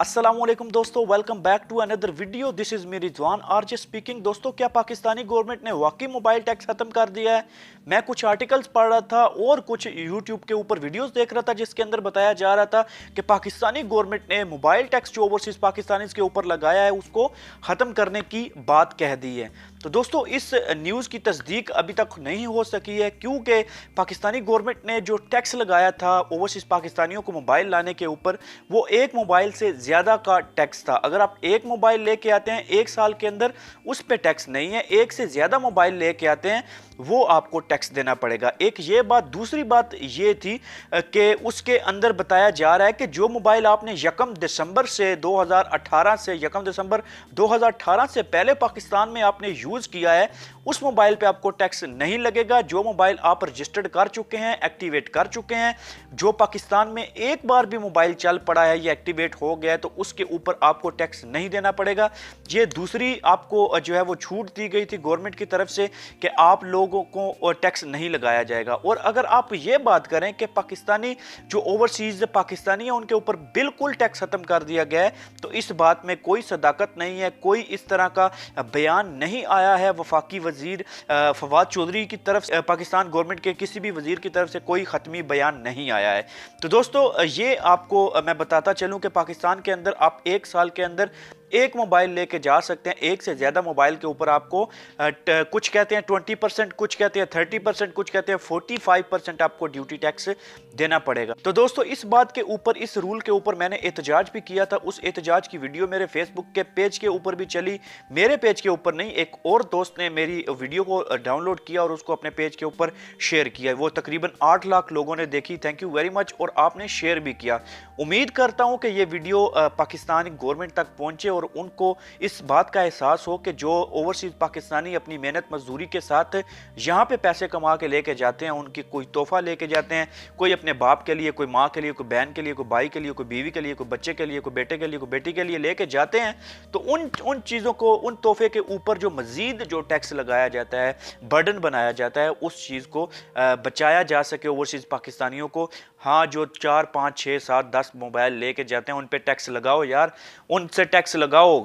अस्सलामुअलैकुम दोस्तों, welcome back to another video. This is me Rizwan RJ speaking. दोस्तों, क्या पाकिस्तानी गवर्नमेंट ने वाकई मोबाइल टैक्स ख़त्म कर दिया है? मैं कुछ आर्टिकल्स पढ़ रहा था और कुछ यूट्यूब के ऊपर वीडियोस देख रहा था जिसके अंदर बताया जा रहा था कि पाकिस्तानी गवर्नमेंट ने मोबाइल टैक्स जो ओवरसीज़ पाकिस्तानीज़ के ऊपर लगाया है उसको ख़त्म करने की बात कह दी है। तो दोस्तों, इस न्यूज़ की तस्दीक अभी तक नहीं हो सकी है क्योंकि पाकिस्तानी गवर्नमेंट ने जो टैक्स लगाया था ओवरसीज़ पाकिस्तानियों को मोबाइल लाने के ऊपर, वो एक मोबाइल से ज़्यादा का टैक्स था। अगर आप एक मोबाइल लेके आते हैं एक साल के अंदर, उस पे टैक्स नहीं है। एक से ज़्यादा मोबाइल लेके आते हैं वो आपको टैक्स देना पड़ेगा। एक ये बात। दूसरी बात ये थी कि उसके अंदर बताया जा रहा है कि जो मोबाइल आपने 1 दिसंबर से 2018 से 1 दिसंबर 2018 से पहले पाकिस्तान में आपने यूज़ किया है, उस मोबाइल पे आपको टैक्स नहीं लगेगा। जो मोबाइल आप रजिस्टर्ड कर चुके हैं, एक्टिवेट कर चुके हैं, जो पाकिस्तान में एक बार भी मोबाइल चल पड़ा है या एक्टिवेट हो गया है, तो उसके ऊपर आपको टैक्स नहीं देना पड़ेगा। ये दूसरी आपको जो है वो छूट दी गई थी गवर्नमेंट की तरफ से कि आप लोगों को टैक्स नहीं लगाया जाएगा। और अगर आप ये बात करें कि पाकिस्तानी जो ओवरसीज पाकिस्तानी है उनके ऊपर बिल्कुल टैक्स खत्म कर दिया गया है, तो इस बात में कोई सदाकत नहीं है। कोई इस तरह का बयान नहीं आया है वफाकी वजीर फवाद चौधरी की तरफ से, पाकिस्तान गवर्नमेंट के किसी भी वजीर की तरफ से कोई खत्मी बयान नहीं आया है। तो दोस्तों, ये आपको मैं बताता चलूं कि पाकिस्तान के अंदर आप एक साल के अंदर एक मोबाइल लेके जा सकते हैं। एक से ज़्यादा मोबाइल के ऊपर आपको कुछ कहते हैं 20%, कुछ कहते हैं 30%, कुछ कहते हैं 45% आपको ड्यूटी टैक्स देना पड़ेगा। तो दोस्तों, इस बात के ऊपर, इस रूल के ऊपर मैंने एहतजाज भी किया था। उस एहतजाज की वीडियो मेरे फेसबुक के पेज के ऊपर भी चली। मेरे पेज के ऊपर नहीं, एक और दोस्त ने मेरी वीडियो को डाउनलोड किया और उसको अपने पेज के ऊपर शेयर किया। वो तकरीबन 8 लाख लोगों ने देखी। Thank you very much. और आपने शेयर भी किया। उम्मीद करता हूँ कि ये वीडियो पाकिस्तानी गवर्नमेंट तक पहुँचे और उनको इस बात का एहसास हो कि जो ओवरसीज पाकिस्तानी अपनी मेहनत मजदूरी के साथ यहाँ पे पैसे कमा के लेके जाते हैं, उनकी कोई तोहफा लेके जाते हैं, कोई अपने बाप के लिए, कोई माँ के लिए, कोई बहन के लिए, कोई भाई के लिए, कोई बीवी के लिए, कोई बच्चे के लिए, कोई बेटे के लिए, कोई बेटी के लिए लेके जाते हैं, तो उन चीज़ों को, उन तोहफे के ऊपर जो मजीद जो टैक्स लगाया जाता है, बर्डन बनाया जाता है, उस चीज़ को बचाया जा सके ओवरसीज पाकिस्तानियों को। हाँ, जो 4, 5, 6, 7, 10 मोबाइल लेके जाते हैं उन पे टैक्स लगाओ यार, उनसे टैक्स लगाओ।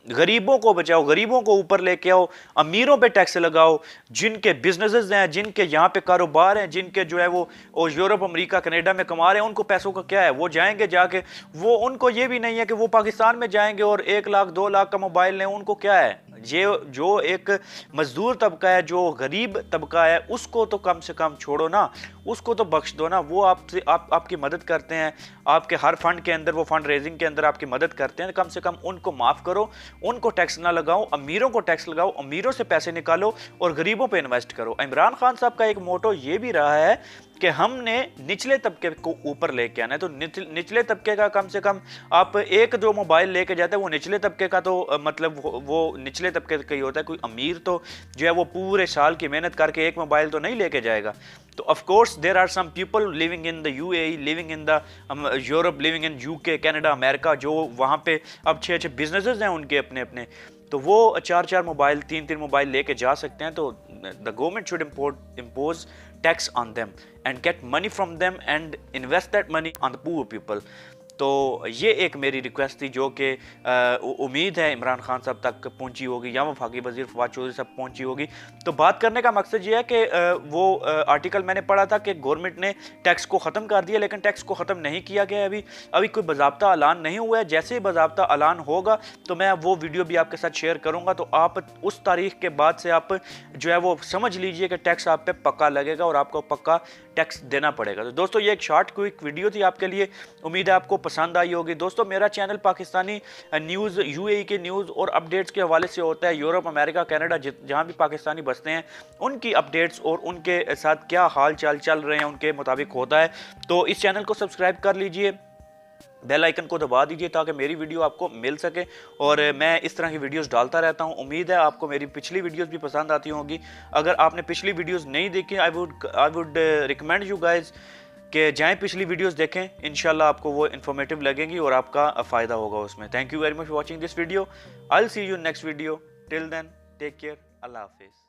गरीबों को बचाओ, गरीबों को ऊपर लेके आओ, अमीरों पे टैक्स लगाओ। जिनके बिजनेसेस हैं, जिनके यहाँ पे कारोबार हैं, जिनके जो है वो यूरोप, अमेरिका, कनाडा में कमा रहे हैं, उनको पैसों का क्या है? वो जाएंगे जाके, वो उनको ये भी नहीं है कि वो पाकिस्तान में जाएंगे और 1 लाख 2 लाख का मोबाइल लें। उनको क्या है? ये जो एक मजदूर तबका है, जो गरीब तबका है, उसको तो कम से कम छोड़ो ना, उसको तो बख्श दो ना। वो आपसे आपकी मदद करते हैं, आपके हर फंड के अंदर, वो फंड रेजिंग के अंदर आपकी मदद करते हैं। कम से कम उनको माफ़ करो, उनको टैक्स ना लगाओ। अमीरों को टैक्स लगाओ, अमीरों से पैसे निकालो और गरीबों पे इन्वेस्ट करो। इमरान खान साहब का एक मोटो ये भी रहा है कि हमने निचले तबके को ऊपर लेके आना है। तो निचले तबके का कम से कम आप एक जो मोबाइल लेके जाते हैं वो निचले तबके का, तो मतलब वो निचले तबके का ही होता है। कोई अमीर तो जो है वो पूरे साल की मेहनत करके एक मोबाइल तो नहीं लेके जाएगा। तो of course there are some people living in the UAE, living in the Europe, living in UK, Canada, America, जो वहाँ पे अब अच्छे बिजनेसेस हैं उनके अपने अपने, तो वो 4-4 मोबाइल, 3-3 मोबाइल लेके जा सकते हैं। तो the government should impose tax on them and get money from them and invest that money on the poor people. तो ये एक मेरी रिक्वेस्ट थी जो कि उम्मीद है इमरान खान साहब तक पहुंची होगी या वफाकी वजीर फवाद चौधरी साहब पहुंची होगी। तो बात करने का मकसद ये है कि वो आर्टिकल मैंने पढ़ा था कि गवर्नमेंट ने टैक्स को ख़त्म कर दिया, लेकिन टैक्स को ख़त्म नहीं किया गया। अभी कोई बाज़ाब्ता ऐलान नहीं हुआ है। जैसे ही बाज़ाब्ता ऐलान होगा तो मैं वो वीडियो भी आपके साथ शेयर करूँगा। तो आप उस तारीख के बाद से आप जो है वो समझ लीजिए कि टैक्स आप पे पक्का लगेगा और आपको पक्का टैक्स देना पड़ेगा। तो दोस्तों, ये एक शॉर्ट क्विक वीडियो थी आपके लिए। उम्मीद है आपको पसंद आई होगी। दोस्तों, मेरा चैनल पाकिस्तानी न्यूज़, यूएई के न्यूज़ और अपडेट्स के हवाले से होता है। यूरोप, अमेरिका, कनाडा, जहाँ भी पाकिस्तानी बसते हैं उनकी अपडेट्स और उनके साथ क्या हाल चाल चल रहे हैं उनके मुताबिक होता है। तो इस चैनल को सब्सक्राइब कर लीजिए, बेल आइकन को दबा दीजिए ताकि मेरी वीडियो आपको मिल सके। और मैं इस तरह की वीडियोस डालता रहता हूं। उम्मीद है आपको मेरी पिछली वीडियोस भी पसंद आती होंगी। अगर आपने पिछली वीडियोस नहीं देखी, I would recommend you guys कि जाएं पिछली वीडियोस देखें। इंशाल्लाह आपको वो इन्फॉर्मेटिव लगेंगी और आपका फ़ायदा होगा उसमें। Thank you very much for watching this video. I will see you next video. Till then, take care, Allah हाफिज़।